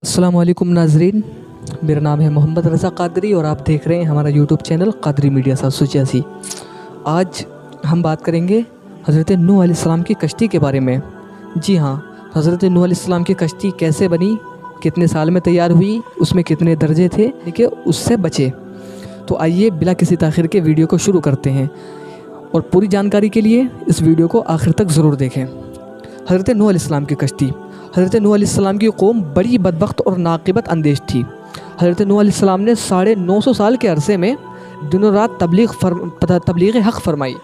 अस्सलाम वालेकुम नाजरीन, मेरा नाम है मोहम्मद रज़ा कादरी और आप देख रहे हैं हमारा यूट्यूब चैनल कादरी मीडिया 786। आज हम बात करेंगे हज़रत नूह अलैहिस्सलाम की कश्ती के बारे में। जी हाँ, हज़रत नूह अलैहिस्सलाम की कश्ती कैसे बनी, कितने साल में तैयार हुई, उसमें कितने दर्जे थे कि उससे बचे। तो आइए बिला किसी ताख़ीर के वीडियो को शुरू करते हैं और पूरी जानकारी के लिए इस वीडियो को आखिर तक ज़रूर देखें। हज़रत नूह अलैहिस्सलाम की कश्ती। हज़रत नूह अलैहिस्सलाम की कौम बड़ी बदबख्त और नाक़िबत अंदेश थी। हज़रत नूह अलैहिस्सलाम ने 950 साल के अरसे में दिनों रात तबलीग हक़ फरमाई।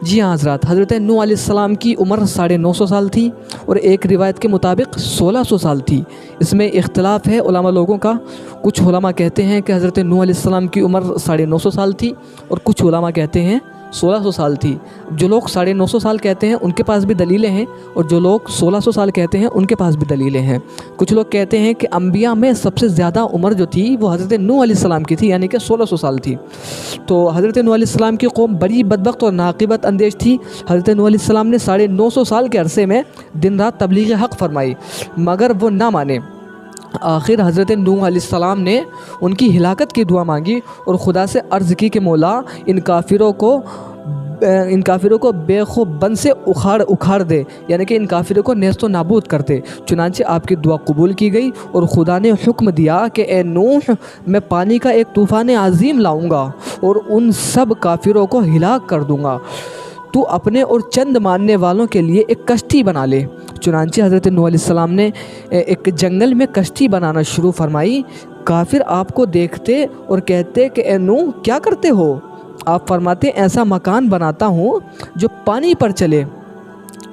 जी हाँ हज़रात, हज़रत नूह अलैहिस्सलाम की उम्र 950 साल थी और एक रिवायत के मुताबिक 1600 साल थी। इसमें इख्तलाफ है उलमा लोगों का। कुछ उलमा कहते हैं कि हज़रत नूह अलैहिस्सलाम की उम्र 950 साल थी और कुछ उलमा कहते हैं 1600 साल थी। जो लोग 950 साल कहते हैं उनके पास भी दलीलें हैं और जो लोग 1600 साल कहते हैं उनके पास भी दलीलें हैं। कुछ लोग कहते हैं कि अंबिया में सबसे ज़्यादा उम्र जो थी वो हज़रत नूह अलैहिस्सलाम की थी, यानी कि 1600 साल थी। तो हज़रत नूह अलैहिस्सलाम की कौम बड़ी बदबख्त और नाक़िबत अंदेश थी। हज़रत नूह अलैहिस्सलाम ने 950 साल के अरसे में दिन रात तबलीग हक़ फरमाई, मगर वो ना माने। आखिर हज़रत नूह अलैहिस्सलाम ने उनकी हिलाकत की दुआ मांगी और खुदा से अर्ज़ की कि मौला इन काफिरों को बेखुबन से उखाड़ दे, यानी कि इन काफिरों को नेस्तो नाबूद कर दे। चुनांचे आपकी दुआ कबूल की गई और खुदा ने हुक्म दिया कि ए नूह, मैं पानी का एक तूफ़ान अज़ीम लाऊंगा और उन सब काफिरों को हिलाक कर दूंगा। तू अपने और चंद मानने वालों के लिए एक कश्ती बना ले। चुनांचे हज़रत नूह अलैहिस्सलाम ने एक जंगल में कश्ती बनाना शुरू फरमाई। काफिर आपको देखते और कहते कि ए नूह, क्या करते हो? आप फरमाते, ऐसा मकान बनाता हूँ जो पानी पर चले।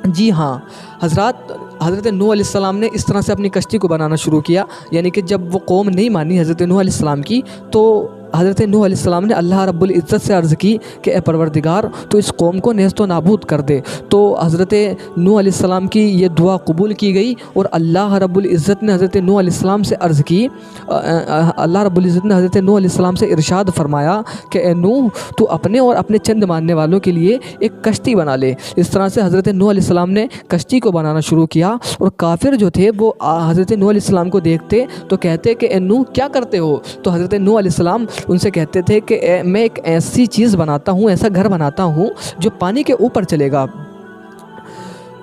जी हाँ हज़रात, हज़रत नूह अलैहिस्सलाम ने इस तरह से अपनी कश्ती को बनाना शुरू किया। यानी कि जब वो कौम नहीं मानी हज़रत नूह अलैहिस्सलाम की, तो हज़रत नूह अलैहिस्सलाम ने अल्लाह रब्बुल इज़्ज़त से अर्ज़ की कि ए परवरदिगार, तो इस कौम को नेस्तो नाबूद कर दे। तो हज़रत नूह अलैहिस्सलाम की ये दुआ कबूल की गई और अल्लाह रब्बुल इज़्ज़त ने हज़रत नूह अलैहिस्सलाम से अर्ज़ की। अल्लाह रब्बुल इज़्ज़त ने हज़रत नूह अलैहिस्सलाम से इरशाद फरमाया कि ए नूह, तू अपने और अपने चंद मानने वालों के लिए एक कश्ती बना ले। इस तरह से हज़रत नूह अलैहिस्सलाम ने कश्ती को बनाना शुरू किया और काफिर जो थे वो हज़रत नूह अलैहिस्सलाम को देखते तो कहते कि ए नूह, क्या करते हो? तो हज़रत नूह अलैहिस्सलाम उनसे कहते थे कि मैं एक ऐसी चीज़ बनाता हूँ, ऐसा घर बनाता हूँ जो पानी के ऊपर चलेगा,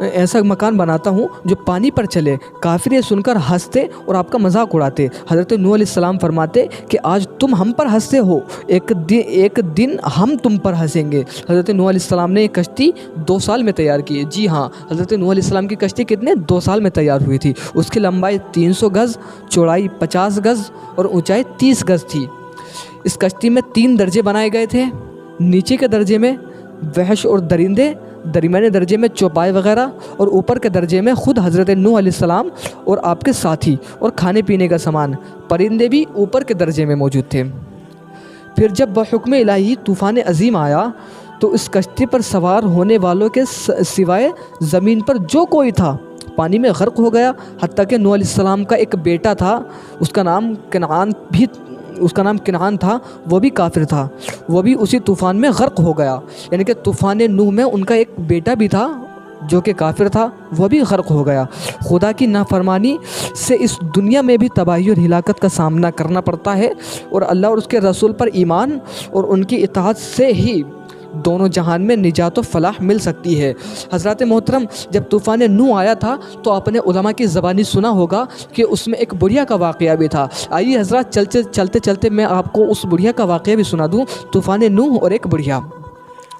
ऐसा मकान बनाता हूँ जो पानी पर चले। काफिर ये सुनकर हंसते और आपका मजाक उड़ाते। हज़रत नूह अलैहिस्सलाम फरमाते कि आज तुम हम पर हंसते हो, एक दिन हम तुम पर हंसेंगे। हज़रत नूह अलैहिस्सलाम ने एक कश्ती 2 साल में तैयार की। जी हाँ, हज़रत नूह अलैहिस्सलाम की कश्ती कितने 2 साल में तैयार हुई थी। उसकी लंबाई 300 गज़, चौड़ाई 50 गज़ और ऊँचाई 30 गज़ थी। इस कश्ती में 3 दर्जे बनाए गए थे। नीचे के दर्जे में वहश और दरिंदे, दरमियाने दर्जे में चौपाई वगैरह और ऊपर के दर्जे में ख़ुद हज़रत नूह अलैहिस्सलाम और आपके साथी और खाने पीने का सामान, परिंदे भी ऊपर के दर्जे में मौजूद थे। फिर जब बहुक्म इलाही तूफ़ान अज़ीम आया तो इस कश्ती पर सवार होने वालों के सिवाय ज़मीन पर जो कोई था पानी में गर्क हो गया। हत्ता कि नूह अलैहिस्सलाम का एक बेटा था, उसका नाम किनान था, वो भी काफिर था, वो भी उसी तूफ़ान में गर्क हो गया। यानी कि तूफ़ान नूह में उनका एक बेटा भी था जो कि काफिर था, वो भी गर्क हो गया। खुदा की नाफरमानी से इस दुनिया में भी तबाही और हिलाकत का सामना करना पड़ता है और अल्लाह और उसके रसूल पर ईमान और उनकी इताअत से ही दोनों जहान में निजात व फलाह मिल सकती है। हज़रत मोहतरम, जब तूफ़ान नूह आया था तो आपने उलमा की ज़बानी सुना होगा कि उसमें एक बुढ़िया का वाक़या भी था। आइए हज़रत, चलते चलते मैं आपको उस बुढ़िया का वाक़या भी सुना दूँ। तूफ़ान नूह और एक बुढ़िया।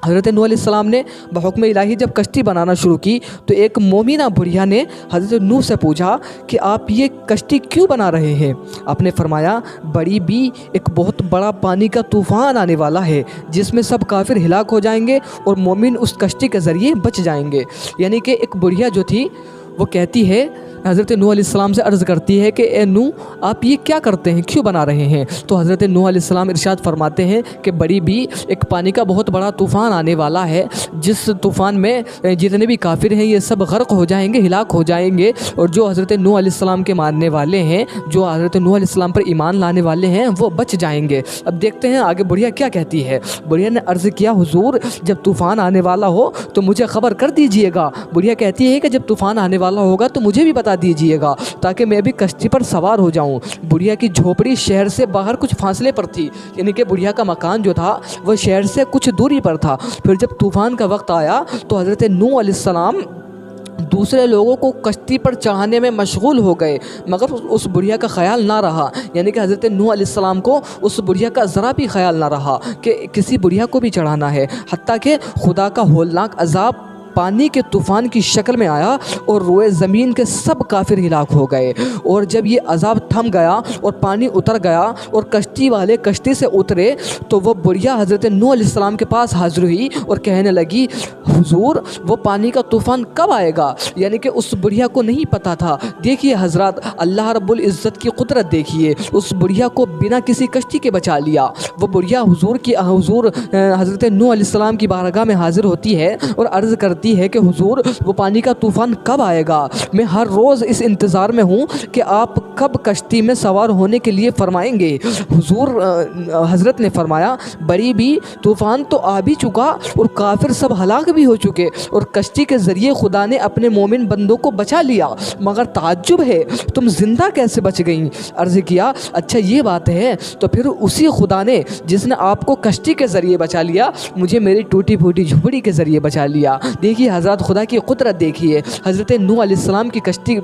हज़रत नूह अलैहिस्सलाम ने बहुक्म इलाही जब कश्ती बनाना शुरू की तो एक मोमिना बुढ़िया ने हज़रत नूह से पूछा कि आप ये कश्ती क्यों बना रहे हैं? आपने फरमाया, बड़ी भी एक बहुत बड़ा पानी का तूफ़ान आने वाला है जिसमें सब काफिर हिलाक हो जाएंगे और मोमिन उस कश्ती के ज़रिए बच जाएंगे। यानी कि एक बुढ़िया जो थी वो कहती है, हज़रत नूह अलैहिस्सलाम से अर्ज़ करती है कि ए नूह, आप ये क्या करते हैं, क्यों बना रहे हैं? तो हज़रत नूह अलैहिस्सलाम इरशाद फरमाते हैं कि बड़ी भी एक पानी का बहुत बड़ा तूफ़ान आने वाला है जिस तूफ़ान में जितने भी काफिर हैं ये सब गर्क हो जाएंगे, हिलाक हो जाएंगे और जो हज़रत नूह अलैहिस्सलाम के मानने वाले हैं, जो हज़रत नूह अलैहिस्सलाम पर ईमान लाने वाले हैं, वो बच जाएंगे। अब देखते हैं आगे बुढ़िया क्या कहती है। बुढ़िया ने अर्ज़ किया, हुजूर, जब तूफ़ान आने वाला हो तो मुझे ख़बर कर दीजिएगा। बुढ़िया कहती है कि जब तूफ़ान आने वाला होगा तो मुझे भी बता बता दीजिएगा ताकि मैं भी कश्ती पर सवार हो जाऊं। बुढ़िया की झोपड़ी शहर से बाहर कुछ फासले पर थी, यानी कि बुढ़िया का मकान जो था वह शहर से कुछ दूरी पर था। फिर जब तूफ़ान का वक्त आया तो हज़रत नूह अलैहिस्सलाम दूसरे लोगों को कश्ती पर चढ़ाने में मशगूल हो गए, मगर उस बुढ़िया का ख्याल ना रहा, यानी कि हज़रत नूह अलैहिस्सलाम को उस बुढ़िया का ज़रा भी ख्याल ना रहा कि किसी बुढ़िया को भी चढ़ाना है। हत्ता कि खुदा का होलनाक अज़ाब पानी के तूफ़ान की शक्ल में आया और रोए ज़मीन के सब काफिर हिलाक हो गए। और जब ये अज़ाब थम गया और पानी उतर गया और कश्ती वाले कश्ती से उतरे तो वो बुढ़िया हज़रत नूह अलैहिस्सलाम के पास हाज़िर हुई और कहने लगी, हुजूर वो पानी का तूफ़ान कब आएगा? यानी कि उस बुढ़िया को नहीं पता था। देखिए हज़रत, अल्लाह रब्बुल इज़्ज़त की कुदरत देखिए, उस बुढ़िया को बिना किसी कश्ती के बचा लिया। वो बुढ़िया हुजूर हज़रत नूह अलैहिस्सलाम की बारगाह में हाज़िर होती है और अर्ज़ करती है कि हुजूर वो पानी का तूफ़ान कब आएगा? मैं हर रोज़ इस इंतज़ार में हूँ कि आप कब कश्ती में सवार होने के लिए फरमाएंगे। हुजूर हज़रत ने फरमाया, बड़ी भी तूफ़ान तो आ भी चुका और काफिर सब हलाक भी हो चुके और कश्ती के ज़रिए खुदा ने अपने मोमिन बंदों को बचा लिया, मगर ताज्जुब है तुम ज़िंदा कैसे बच गईं? अर्ज़ किया, अच्छा ये बात है, तो फिर उसी खुदा ने जिसने आपको कश्ती के ज़रिए बचा लिया मुझे मेरी टूटी फूटी झोपड़ी के ज़रिए बचा लिया। देखिए हज़रत, खुदा की कुदरत देखिए। हज़रत नूह अलैहिस्सलाम की कश्ती,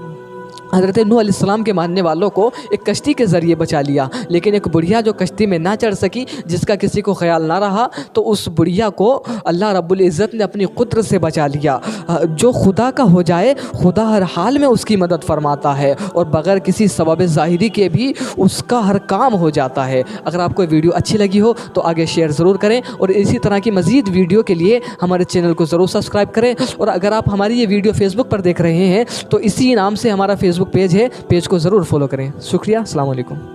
हज़रत नूह अलैहिस्सलाम के मानने वालों को एक कश्ती के ज़रिए बचा लिया, लेकिन एक बुढ़िया जो कश्ती में ना चढ़ सकी, जिसका किसी को ख्याल ना रहा, तो उस बुढ़िया को अल्लाह रब्बुल इज़्ज़त ने अपनी कुदरत से बचा लिया। जो खुदा का हो जाए खुदा हर हाल में उसकी मदद फरमाता है और बग़ैर किसी सबब ज़ाहिरी के भी उसका हर काम हो जाता है। अगर आपको वीडियो अच्छी लगी हो तो आगे शेयर ज़रूर करें और इसी तरह की मज़ीद वीडियो के लिए हमारे चैनल को ज़रूर सब्सक्राइब करें। और अगर आप हमारी ये वीडियो फेसबुक पर देख रहे हैं तो इसी नाम से हमारा फेसबुक पेज है, पेज को ज़रूर फॉलो करें। शुक्रिया, अस्सलाम वालेकुम।